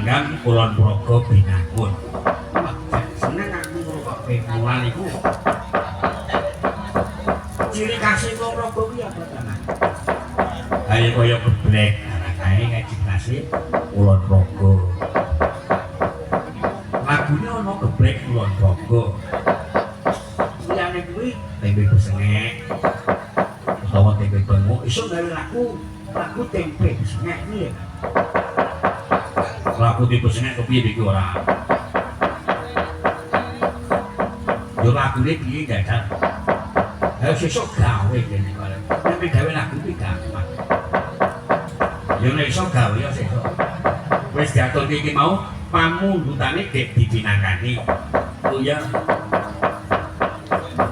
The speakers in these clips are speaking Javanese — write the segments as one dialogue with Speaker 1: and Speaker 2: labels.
Speaker 1: Panggang Kulon Progo Binangun. Seneng aku ngrungokke mulan iku. Ciri khas Kulon Progo kuwi apa tenan? Kaya kaya geblek kae ngaji khase Kulon Progo. Lagune ana geblek Kulon Progo. Liyane kuwi tempe besengek. Utawa tempe bengo iso gawe lagu tempe besengek iki ya. Lagu tipe sengek kepiye iki ora. Yo lagune piye dadak. Ha sesuk gawe kene kare. Nek gawe lagu iki gampang. Yo nek iso gawe yo sesuk. Wis diaturke iki mau pamundhutane dek dipinangkani. Oh ya.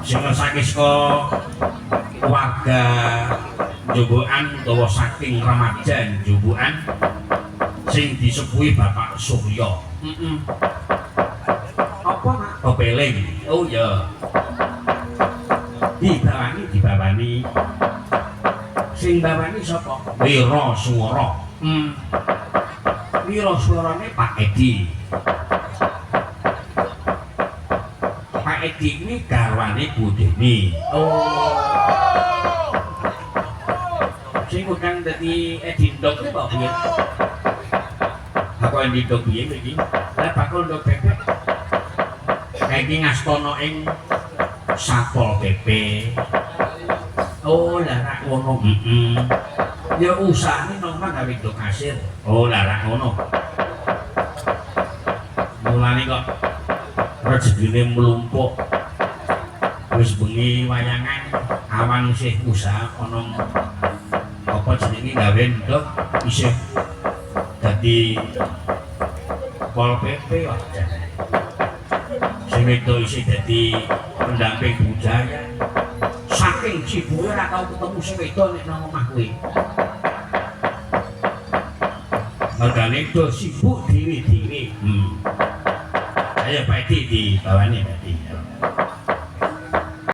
Speaker 1: Sing ngrasake saka warga Jogoan utawa saking remaja Jogoan sing disepuhi Bapak Suryo. Apa Mak? Pepeling. Oh ya. Dibawani. Sing bawani sapa? Wira Swara. Wira Swarane Pak Edi. Pak Edi ini garwane Bu Deni. Oh. Sing kang dadi Edi Ndok iki Pak piye? Aku yang didok biye iki. Lah bakul ndok bebek. Kayak iki ngastana ing Satpol PP. Oh, lah rak ngono. Ya usahane nomor gawe ndok kasir. Oh, lah rak ngono. Mulane kok rezekine mlumpuk. Wis bengi wayangan awan isih usaha ana apa jenenge gawe ndok isih dadi Pol PP wae. Sing itu isih dadi pendamping budaya. Saking sibuke ora tau ketemu sing wedok nek nang omah kuwi. Mergane do sibuk dhewe-dhewe. Ayo Pak Edi dibawani.